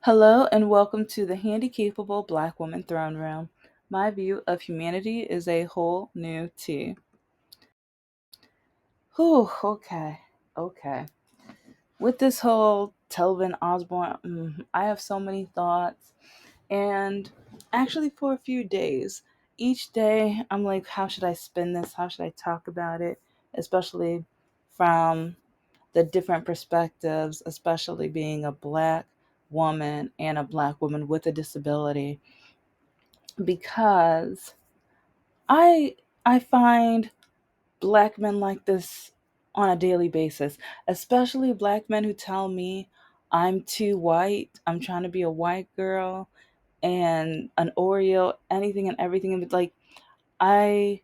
Hello and welcome to the Handicapable Black Woman Throne Room. My view of humanity is a whole new tea. Whew, okay. With this whole Telvin Osborne, I have so many thoughts. And actually, for a few days, each day I'm like, how should I spin this? How should I talk about it? Especially from the different perspectives, especially being a black woman and a black woman with a disability because I I find black men like this on a daily basis, especially black men who tell me I'm too white, I'm trying to be a white girl and an Oreo, anything and everything. And like I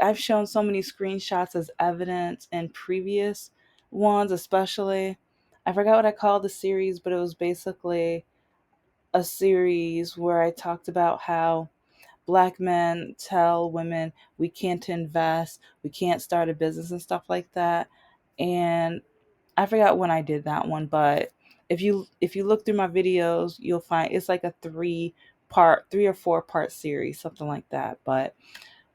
I've shown so many screenshots as evidence in previous ones, especially. I forgot what I called the series, but it was basically a series where I talked about how black men tell women we can't invest, we can't start a business and stuff like that. And I forgot when I did that one, but if you look through my videos, you'll find it's like a three or four part series, something like that. But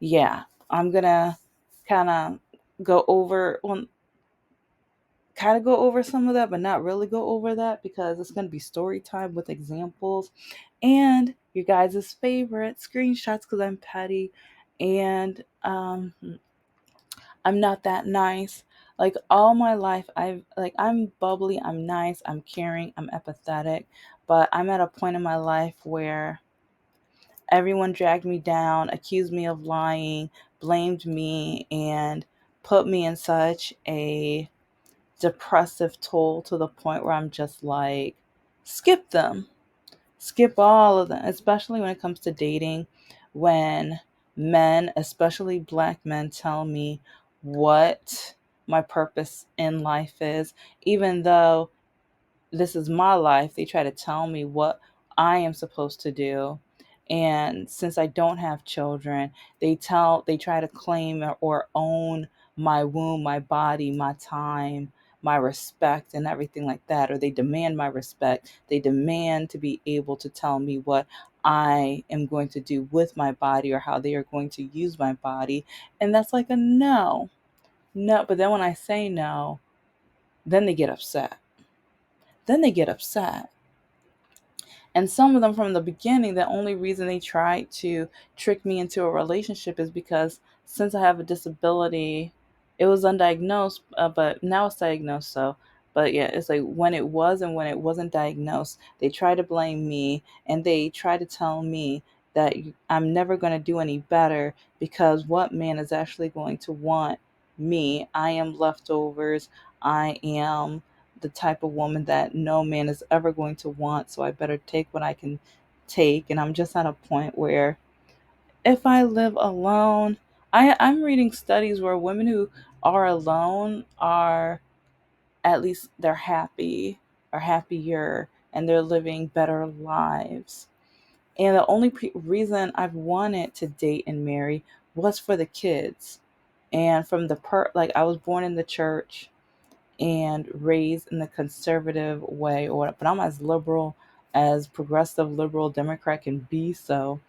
yeah, I'm gonna kind of go over well, kind of go over some of that, but not really go over that because it's gonna be story time with examples and your guys' favorite screenshots because I'm petty and I'm not that nice. Like all my life, I'm bubbly, I'm nice, I'm caring, I'm empathetic, but I'm at a point in my life where everyone dragged me down, accused me of lying, blamed me, and put me in such a depressive toll to the point where I'm just like, skip them. Skip all of them, especially when it comes to dating. When men, especially black men, tell me what my purpose in life is, even though this is my life, they try to tell me what I am supposed to do. And since I don't have children, they try to claim or own my womb, my body, my time, my respect and everything like that, or they demand my respect. They demand to be able to tell me what I am going to do with my body or how they are going to use my body. And that's like a no. No, but then when I say no, then they get upset. Then they get upset. And some of them from the beginning, the only reason they tried to trick me into a relationship is because since I have a disability, it was undiagnosed, but now it's diagnosed. So, but yeah, it's like when it was and when it wasn't diagnosed, they try to blame me and they try to tell me that I'm never going to do any better because what man is actually going to want me? I am leftovers. I am the type of woman that no man is ever going to want. So I better take what I can take. And I'm just at a point where if I live alone, I'm reading studies where women who are alone are at least they're happy or happier and they're living better lives. And the only reason I've wanted to date and marry was for the kids. And from like I was born in the church and raised in the conservative way, or but I'm as liberal as progressive liberal Democrat can be. So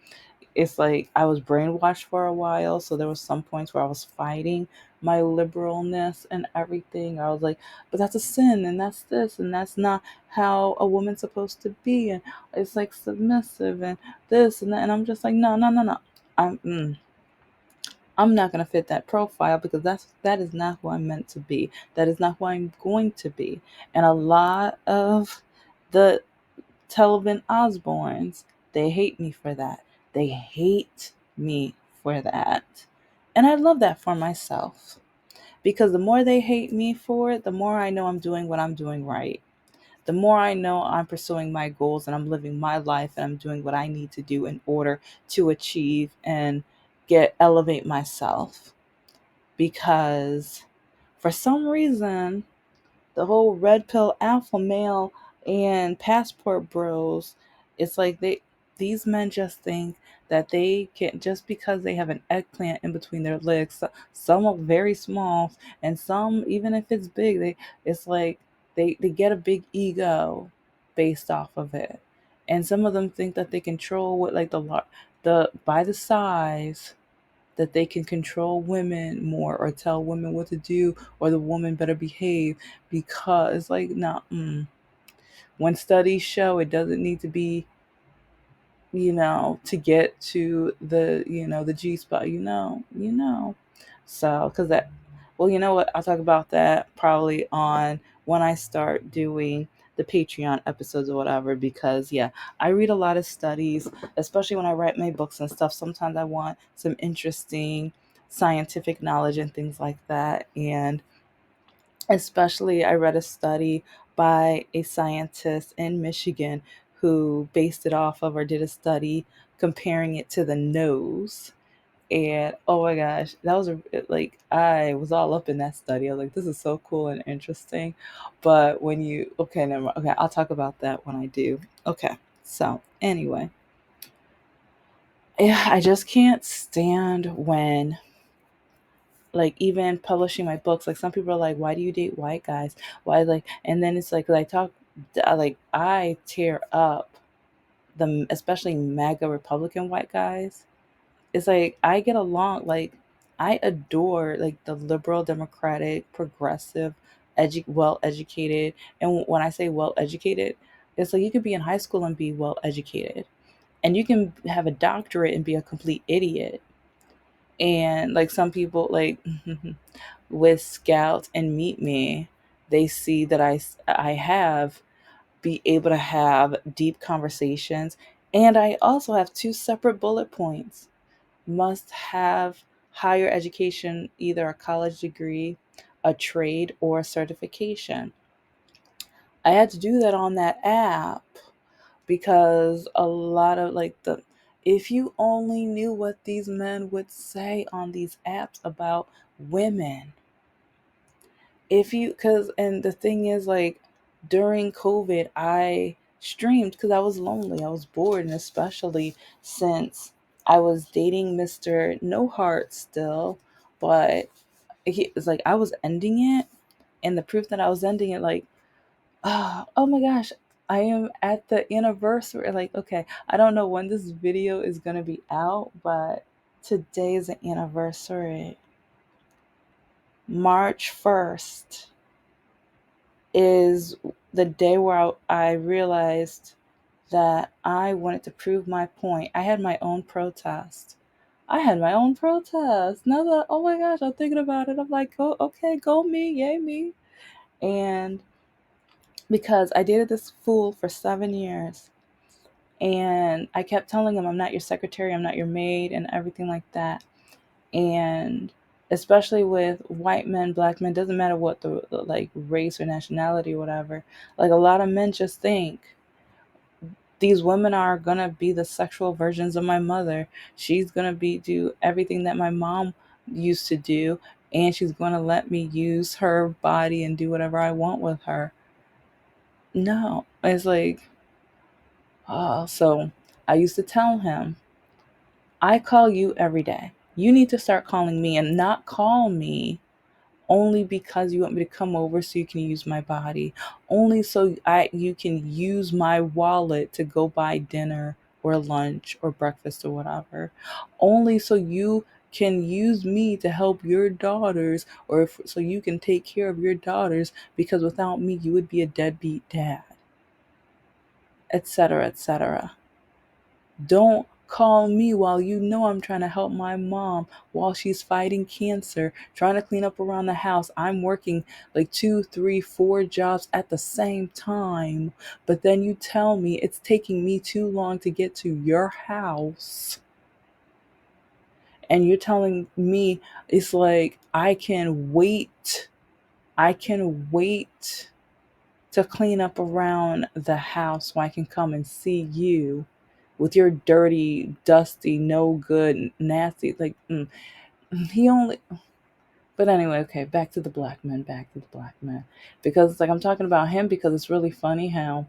it's like I was brainwashed for a while. So there was some points where I was fighting my liberalness and everything. I was like, but that's a sin and that's this and that's not how a woman's supposed to be. And it's like submissive and this and that. And I'm just like, no. I'm, mm, I'm not going to fit that profile because that is not who I'm meant to be. That is not who I'm going to be. And a lot of the Telvin Osborns, they hate me for that. They hate me for that. And I love that for myself because the more they hate me for it, the more I know I'm doing what I'm doing right. The more I know I'm pursuing my goals and I'm living my life and I'm doing what I need to do in order to achieve and get elevate myself because for some reason, the whole red pill alpha male and passport bros, it's like these men just think that they can just because they have an eggplant in between their legs. Some are very small, and some even if it's big, it's like they get a big ego based off of it. And some of them think that they control what like the by the size that they can control women more or tell women what to do or the woman better behave because like no when studies show it doesn't need to be to get to the G spot, So, because that, well, you know what? I'll talk about that probably on when I start doing the Patreon episodes or whatever, because yeah, I read a lot of studies, especially when I write my books and stuff. Sometimes I want some interesting scientific knowledge and things like that. And especially, I read a study by a scientist in Michigan who based it off of or did a study comparing it to the nose. And oh my gosh, that was like I was all up in that study. I was like, this is so cool and interesting. But when you okay, never mind. Okay, I'll talk about that when I do. Okay, so anyway, yeah, I just can't stand when like even publishing my books like some people are like why do you date white guys why like and then it's like I talk like I tear up the especially MAGA Republican white guys. It's like I get along like I adore like the liberal democratic progressive well educated. And when I say well educated, it's like you could be in high school and be well educated and you can have a doctorate and be a complete idiot. And like some people like with Scout and Meet Me, they see that I have be able to have deep conversations, and I also have two separate bullet points. Must have higher education, either a college degree, a trade, or a certification. I had to do that on that app because a lot of like the if you only knew what these men would say on these apps about women, if you because and the thing is like during COVID I streamed because I was lonely, I was bored, and especially since I was dating Mr. No Heart still, but it was like I was ending it, and the proof that I was ending it like oh my gosh, I am at the anniversary. Like, okay, I don't know when this video is gonna be out, but today is an anniversary. March 1st is the day where I realized that I wanted to prove my point. I had my own protest. I had my own protest. Now that, oh my gosh, I'm thinking about it. I'm like, oh, okay, go me, yay me. And because I dated this fool for 7 years, and I kept telling him, I'm not your secretary, I'm not your maid, and everything like that. And especially with white men, black men, doesn't matter what the like race or nationality or whatever. Like a lot of men just think these women are gonna be the sexual versions of my mother. She's gonna be do everything that my mom used to do, and she's gonna let me use her body and do whatever I want with her. No, it's like, oh, so I used to tell him, I call you every day. You need to start calling me and not call me only because you want me to come over so you can use my body, only so you can use my wallet to go buy dinner or lunch or breakfast or whatever, only so you can use me to help your daughters or so you can take care of your daughters because without me you would be a deadbeat dad, etc., etc. Don't call me while you know I'm trying to help my mom while she's fighting cancer, trying to clean up around the house. I'm working like two, three, four jobs at the same time. But then you tell me it's taking me too long to get to your house. And you're telling me it's like I can wait. I can wait to clean up around the house so I can come and see you with your dirty, dusty, no good, nasty, like, he only, but anyway, okay, back to the black man. Because, like, I'm talking about him because it's really funny how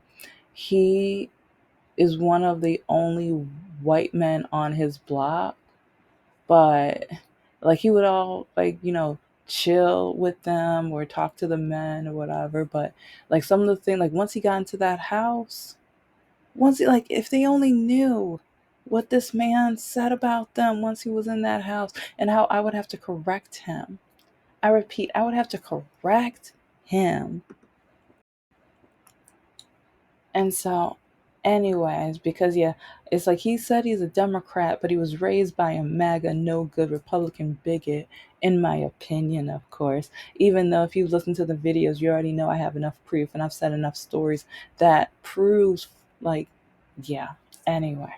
he is one of the only white men on his block, but, like, he would all, like, chill with them or talk to the men or whatever. But like some of the things, like once he got into that house, once he, like if they only knew what this man said about them once he was in that house, and how I would have to correct him. I repeat, I would have to correct him. And so, anyways, because yeah, it's like he said he's a Democrat, but he was raised by a MAGA, no good Republican bigot, in my opinion, of course. Even though if you listen to the videos, you already know I have enough proof and I've said enough stories that proves, like, yeah. Anyway.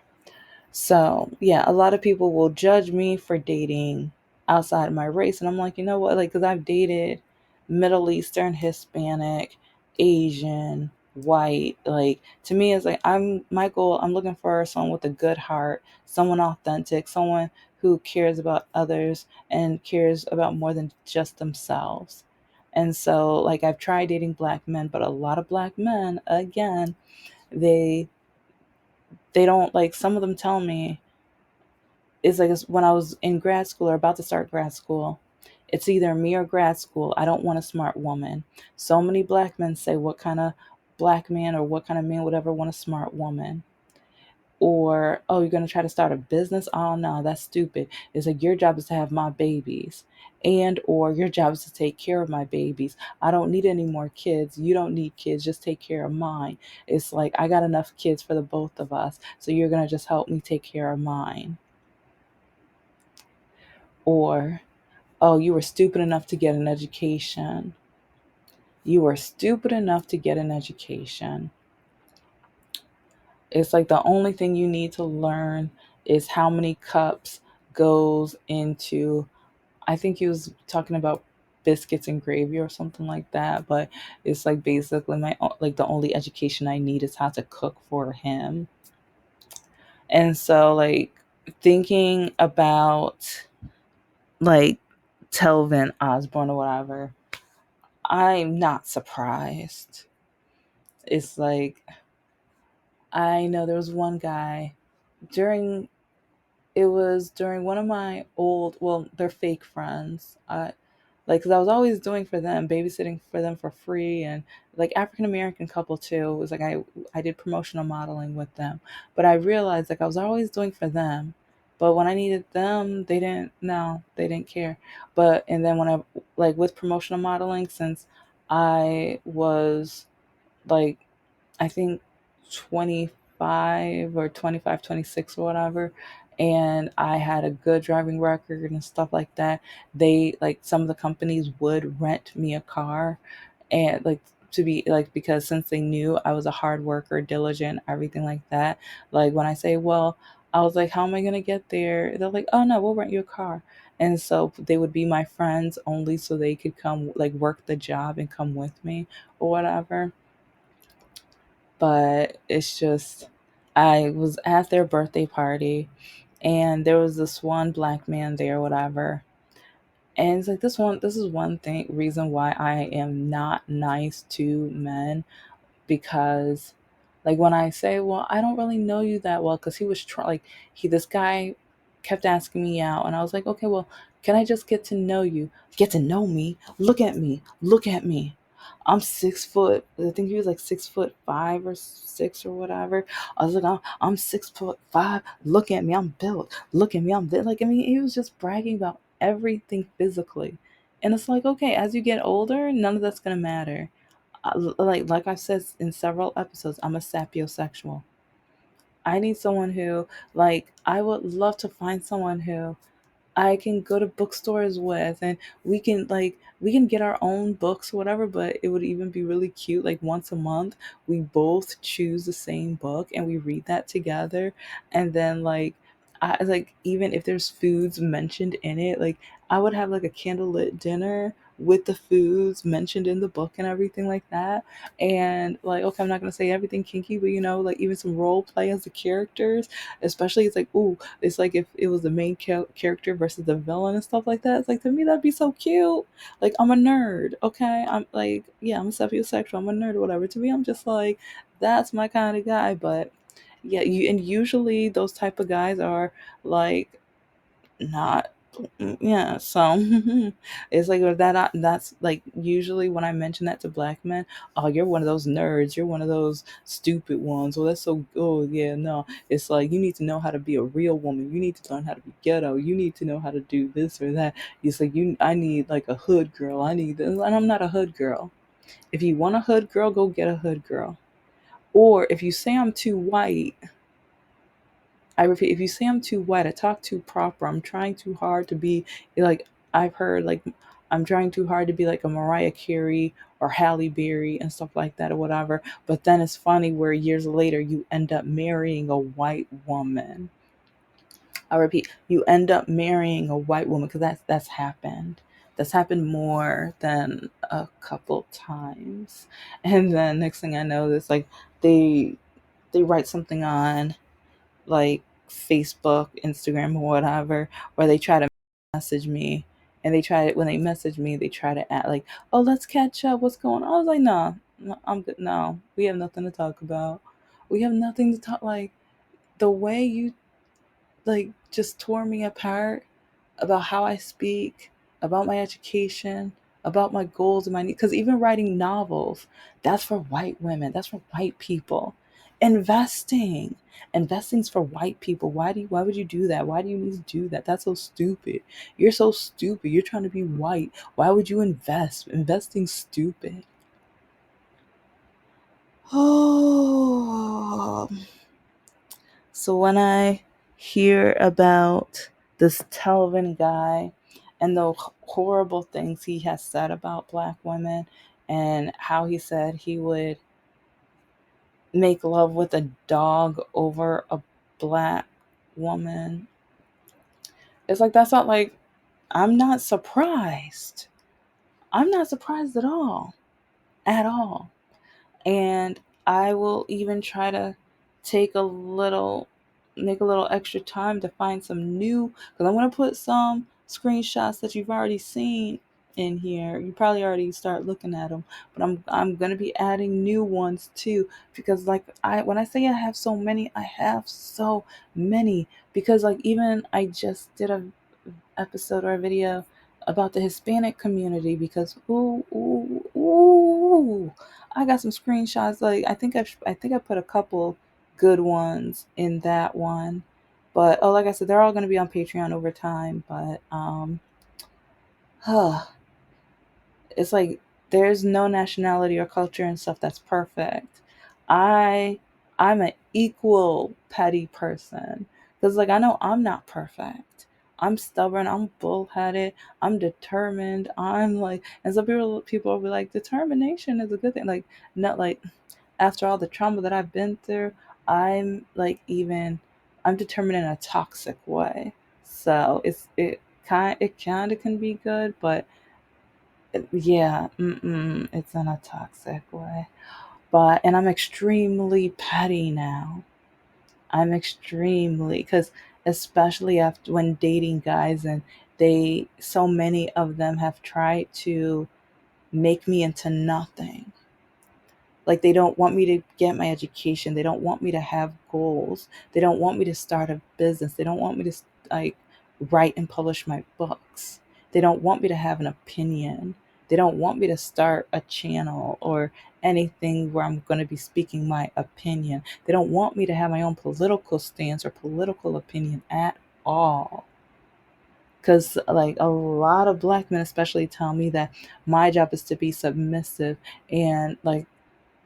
So, yeah, a lot of people will judge me for dating outside of my race. And I'm like, you know what? Like, because I've dated Middle Eastern, Hispanic, Asian, white. Like, to me, it's like, my goal, I'm looking for someone with a good heart, someone authentic, someone who cares about others and cares about more than just themselves. And so, like, I've tried dating black men, but a lot of black men, again, they they don't, like, some of them tell me, it's like when I was in grad school or about to start grad school, it's either me or grad school. I don't want a smart woman. So many black men say, what kind of black man or what kind of man would ever want a smart woman? Or, oh, you're going to try to start a business? Oh, no, that's stupid. It's like, your job is to have my babies. And, or your job is to take care of my babies. I don't need any more kids. You don't need kids. Just take care of mine. It's like, I got enough kids for the both of us. So you're going to just help me take care of mine. Or, oh, you were stupid enough to get an education. You were stupid enough to get an education. It's like the only thing you need to learn is how many cups goes into, I think he was talking about biscuits and gravy or something like that, but it's like basically my, like the only education I need is how to cook for him. And so like thinking about like Telvin, Osborne or whatever, I'm not surprised. It's like, I know there was one guy during, it was during one of my old, well, they're fake friends. Like, cause I was always doing for them, babysitting for them for free, and like African American couple too. It was like I did promotional modeling with them, but I realized like I was always doing for them, but when I needed them, they didn't. No, they didn't care. But and then when I, like with promotional modeling, since I was like, I think 25 or 25, 26 or whatever. And I had a good driving record and stuff like that. They, like, some of the companies would rent me a car, and like, to be like, because since they knew I was a hard worker, diligent, everything like that. Like when I say, well, I was like, how am I going to get there? They're like, oh no, we'll rent you a car. And so they would be my friends only so they could come, like, work the job and come with me or whatever. But it's just, I was at their birthday party and there was this one black man there, whatever. And it's like, this is one thing reason why I am not nice to men, because like when I say, well, I don't really know you that well, because he was like, this guy kept asking me out, and I was like, okay, well, can I just get to know you, get to know me, look at me, look at me. I'm 6 foot, I think he was like 6'5" or 6 or whatever. I was like, I'm 6'5", look at me, I'm built, look at me, I'm built. Like, I mean, he was just bragging about everything physically, and it's like, okay, as you get older, none of that's gonna matter. Like I've said in several episodes, I'm a sapiosexual. I need someone who, like, I would love to find someone who I can go to bookstores with, and we can get our own books or whatever, but it would even be really cute, like once a month we both choose the same book and we read that together. And then like, I like, even if there's foods mentioned in it, like I would have like a candlelit dinner with the foods mentioned in the book and everything like that. And like, okay, I'm not gonna say everything kinky, but like even some role play as the characters, especially, it's like, ooh, it's like if it was the main character versus the villain and stuff like that. It's like, to me that'd be so cute. Like, I'm a nerd, okay? I'm like, yeah, I'm a sapiosexual, I'm a nerd or whatever. To me, I'm just like, that's my kind of guy. But yeah, and usually those type of guys are like not. Yeah, so it's like that's like usually when I mention that to black men, oh, you're one of those nerds, you're one of those stupid ones. Oh, that's so, oh yeah, no. It's like you need to know how to be a real woman. You need to learn how to be ghetto. You need to know how to do this or that. It's like I need like a hood girl. I need this, and I'm not a hood girl. If you want a hood girl, go get a hood girl. Or if you say I'm too white, I repeat, if you say I'm too white, I talk too proper, I'm trying too hard to be like, I've heard like, I'm trying too hard to be like a Mariah Carey or Halle Berry and stuff like that or whatever. But then it's funny where years later you end up marrying a white woman. I repeat, you end up marrying a white woman because that's happened. That's happened more than a couple times. And then next thing I know, it's like they they write something on like Facebook, Instagram, or whatever, where they try to message me, and they try to, when they message me, they try to act like, "Oh, let's catch up. What's going on?" I was like, "No, no, I'm good. No, we have nothing to talk about. We have nothing to talk." Like the way you like just tore me apart about how I speak, about my education, about my goals and my needs. Because even writing novels, that's for white women, that's for white people. Investing, investing's for white people. Why would you do that? Why do you need to do that? That's so stupid. You're so stupid. You're trying to be white. Why would you invest? Investing's stupid. Oh, so when I hear about this Telvin guy and the horrible things he has said about black women, and how he said he would make love with a dog over a black woman, it's like that's not like, I'm not surprised. I'm not surprised at all. At all. And I will even try to take a little make a little extra time to find some new, because I'm going to put some screenshots that you've already seen in here. You probably already start looking at them, but I'm going to be adding new ones too, because like I when I say I have so many, I have so many, because like even I just did a episode or a video about the Hispanic community, because ooh, I got some screenshots. Like I think I put a couple good ones in that one, but oh, like I said, they're all going to be on Patreon over time. But huh, it's like there's no nationality or culture and stuff that's perfect. I I'm an equal petty person, because like I know I'm not perfect. I'm stubborn. I'm bullheaded. I'm determined. I'm like, and some people will be like, determination is a good thing. Like, not like after all the trauma that I've been through, I'm like even I'm determined in a toxic way. So it kind of can be good, but yeah, it's in a toxic way. But and I'm extremely petty now. I'm extremely, because especially after when dating guys, and they so many of them have tried to make me into nothing. Like they don't want me to get my education. They don't want me to have goals. They don't want me to start a business. They don't want me to like write and publish my books. They don't want me to have an opinion. They don't want me to start a channel or anything where I'm going to be speaking my opinion. They don't want me to have my own political stance or political opinion at all. Because like a lot of black men especially tell me that my job is to be submissive, and like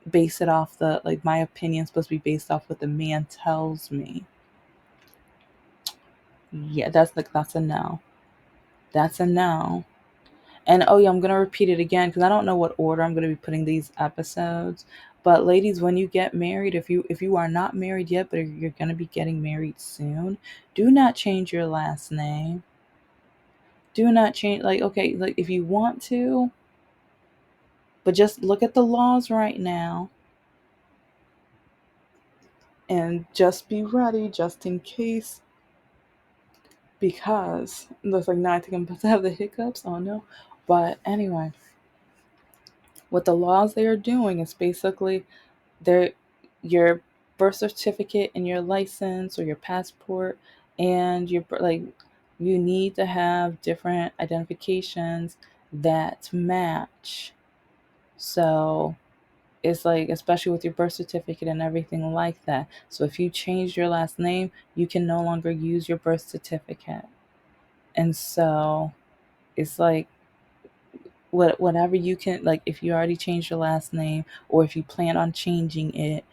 base it off the, like, my opinion's supposed to be based off what the man tells me. Yeah, that's a no. That's a no. And oh yeah, I'm gonna repeat it again because I don't know what order I'm gonna be putting these episodes. But ladies, when you get married, if you are not married yet, but you're gonna be getting married soon, do not change your last name. Do not change, like, okay, like if you want to, but just look at the laws right now and just be ready just in case, because looks like now I think I'm about to have the hiccups. Oh no. But anyway, what the laws they are doing is basically they're your birth certificate and your license or your passport and your like You need to have different identifications that match. So it's like, especially with your birth certificate and everything like that. So if you change your last name, you can no longer use your birth certificate. And so it's like, whatever you can, like, if you already changed your last name or if you plan on changing it,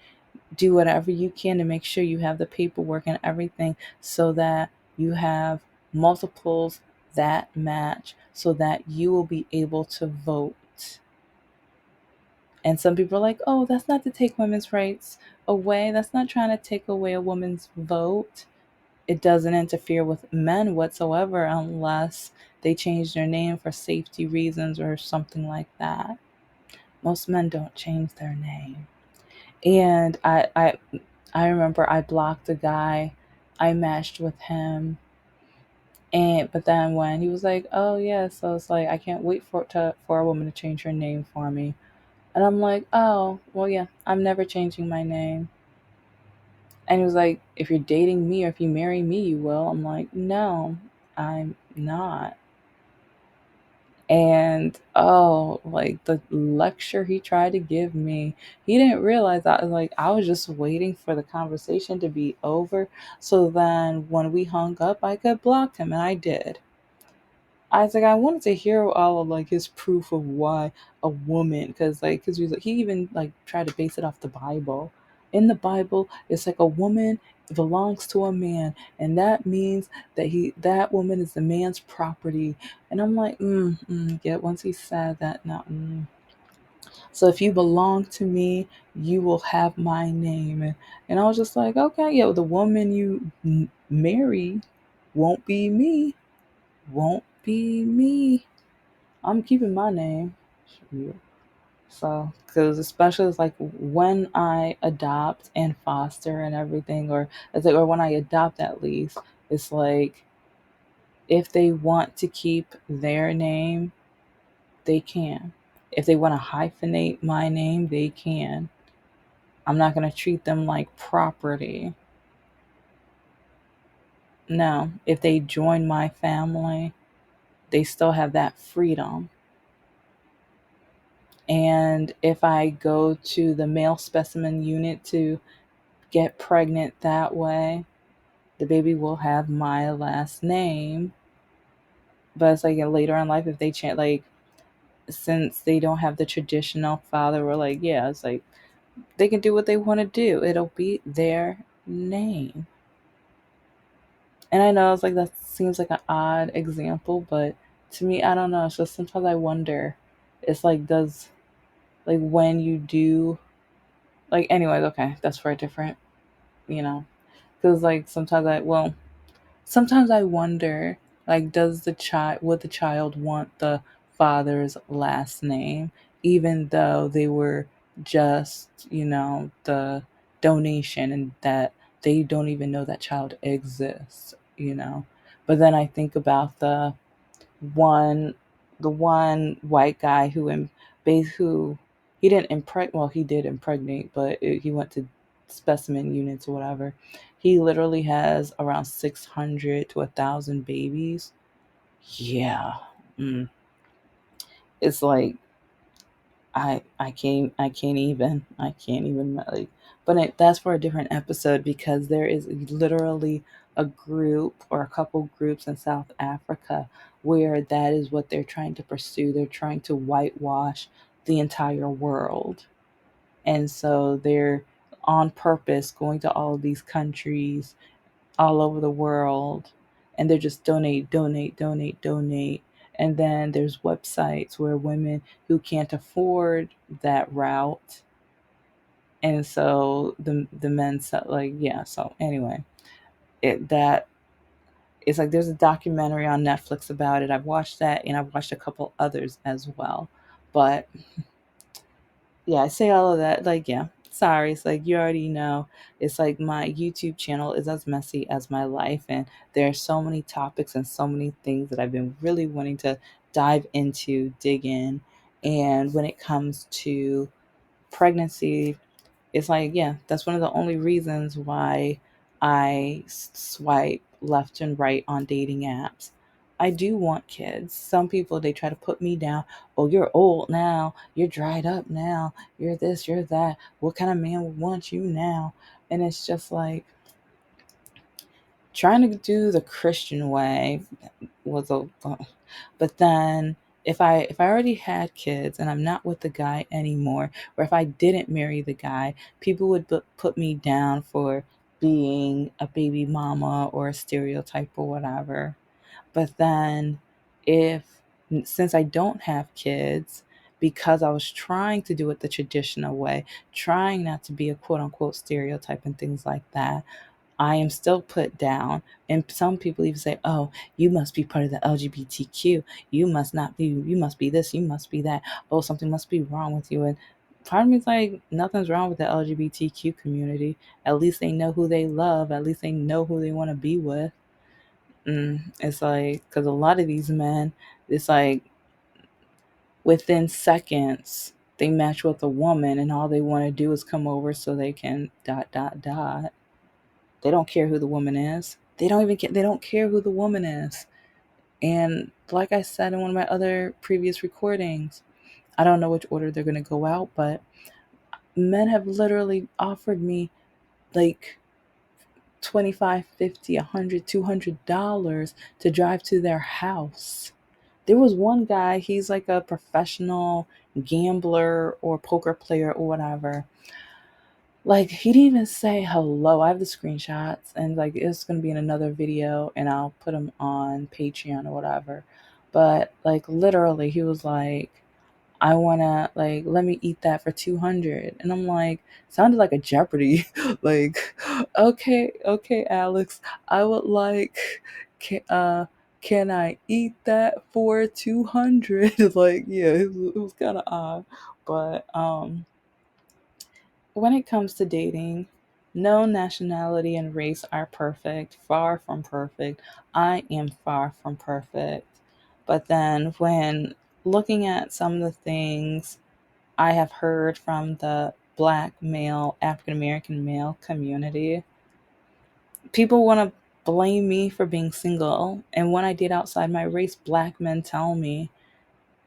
do whatever you can to make sure you have the paperwork and everything so that you have multiples that match so that you will be able to vote. And some people are like, oh, that's not to take women's rights away. That's not trying to take away a woman's vote. It doesn't interfere with men whatsoever unless they change their name for safety reasons or something like that. Most men don't change their name. And I remember I blocked a guy. I matched with him. And but then when he was like, "Oh yeah," so it's like I can't wait for a woman to change her name for me. And I'm like, "Oh, well yeah, I'm never changing my name." And he was like, "If you're dating me or if you marry me, you will." I'm like, "No, I'm not." And oh, like the lecture he tried to give me, he didn't realize that like I was just waiting for the conversation to be over so then when we hung up I could block him, and I did. I was like, I wanted to hear all of like his proof of why a woman, because he even like tried to base it off the Bible. In the Bible, it's like a woman belongs to a man, and that means that woman is the man's property. And I'm like, yeah. Once he said that, now, so if you belong to me, you will have my name. And I was just like, okay, yeah, the woman you marry won't be me, won't be me. I'm keeping my name. So, because especially it's like when I adopt and foster and everything, or it's like, or when I adopt at least, it's like if they want to keep their name, they can. If they want to hyphenate my name, they can. I'm not going to treat them like property. No, if they join my family, they still have that freedom. And if I go to the male specimen unit to get pregnant that way, the baby will have my last name. But it's like later in life, if they change, like, since they don't have the traditional father, we're like, yeah, it's like they can do what they want to do. It'll be their name. And I know it's like that seems like an odd example, but to me, I don't know. It's just sometimes I wonder. It's like, does, like, when you do, like, anyways, okay, that's for a different, you know, because like sometimes I wonder, like, does the child would the child want the father's last name, even though they were just, the donation, and that they don't even know that child exists. But then I think about one the one white guy who he didn't impregnate, well, he did impregnate, but he went to specimen units or whatever. He literally has around 600 to 1,000 babies. Yeah. mm. It's like I can't even like, but that's for a different episode because there is literally a group or a couple groups in South Africa where that is what they're trying to pursue. They're trying to whitewash the entire world. And so they're on purpose going to all of these countries all over the world, and they're just donate, donate, donate, donate. And then there's websites where women who can't afford that route, and so the men said, like, yeah. So anyway, it that it's like there's a documentary on Netflix about it. I've watched that, and I've watched a couple others as well. But yeah, I say all of that. Like, yeah, sorry. It's like you already know. It's like my YouTube channel is as messy as my life, and there are so many topics and so many things that I've been really wanting to dive into, dig in. And when it comes to pregnancy, it's like, yeah, that's one of the only reasons why I swipe left and right on dating apps. I do want kids. Some people, they try to put me down. Oh, you're old now. You're dried up now. You're this, you're that. What kind of man would want you now? And it's just like trying to do the Christian way was a, but then if I already had kids and I'm not with the guy anymore, or if I didn't marry the guy, people would put me down for being a baby mama or a stereotype or whatever. But then if since I don't have kids, because I was trying to do it the traditional way, trying not to be a quote unquote stereotype and things like that, I am still put down. And some people even say, oh, you must be part of the LGBTQ. You must not be, you must be this, you must be that. Oh, something must be wrong with you. And part of me is like, nothing's wrong with the LGBTQ community. At least they know who they love. At least they know who they want to be with. It's like, because a lot of these men, it's like within seconds, they match with a woman and all they want to do is come over so they can dot, dot, dot. They don't care who the woman is. They don't even care. They don't care who the woman is. And like I said in one of my other previous recordings, I don't know which order they're going to go out, but men have literally offered me like 25, 50, 100, $200 to drive to their house. There was one guy, he's like a professional gambler or poker player or whatever. Like, he didn't even say hello. I have the screenshots, and like it's gonna be in another video, and I'll put them on Patreon or whatever. But like literally, he was like, I wanna like let me eat that for 200, and I'm like, sounded like a Jeopardy. Like, okay, Alex, I would like, can, uh, can I eat that for 200? Like, yeah, it was kind of odd, but when it comes to dating, no nationality and race are perfect, far from perfect. I am far from perfect. But then when looking at some of the things I have heard from the black male, African American male community, people want to blame me for being single. And when I date outside my race, black men tell me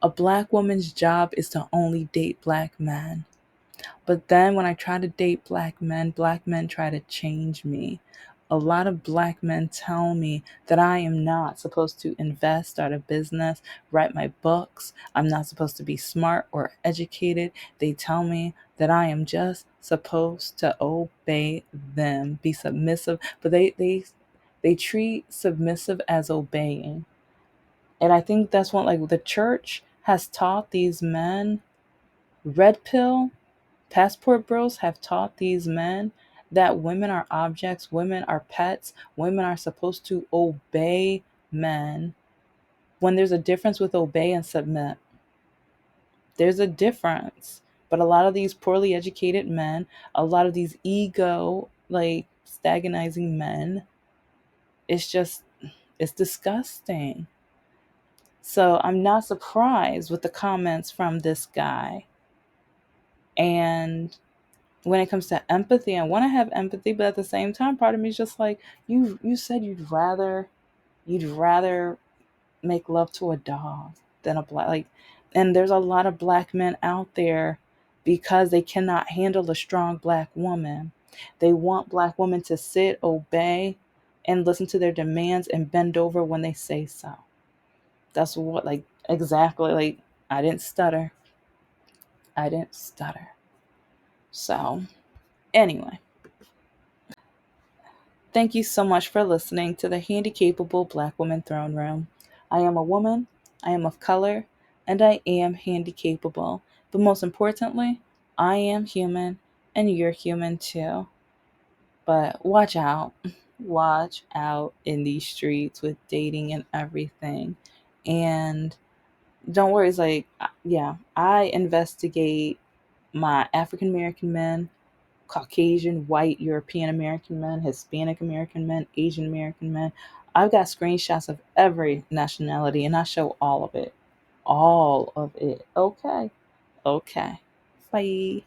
a black woman's job is to only date black men. But then when I try to date black men try to change me. A lot of black men tell me that I am not supposed to invest, start a business, write my books. I'm not supposed to be smart or educated. They tell me that I am just supposed to obey them, be submissive. But they treat submissive as obeying. And I think that's what like the church has taught these men red pill passport bros have taught these men that women are objects, women are pets, women are supposed to obey men when there's a difference with obey and submit. There's a difference. But a lot of these poorly educated men, a lot of these ego, like stagnizing men, it's just, it's disgusting. So I'm not surprised with the comments from this guy. And when it comes to empathy, I want to have empathy, but at the same time, part of me is just like, you said you'd rather make love to a dog than a black, like, and there's a lot of black men out there because they cannot handle a strong black woman. They want black women to sit, obey, and listen to their demands and bend over when they say so. That's what, like, exactly, like, I didn't stutter. I didn't stutter. So, anyway. Thank you so much for listening to the Handicapable Black Woman Throne Room. I am a woman, I am of color, and I am handicapable. But most importantly, I am human, and you're human too. But watch out. Watch out in these streets with dating and everything. And don't worry, it's like, yeah, I investigate my African American men, Caucasian, white, European American men, Hispanic American men, Asian American men. I've got screenshots of every nationality and I show all of it. All of it. Okay. Okay. Bye.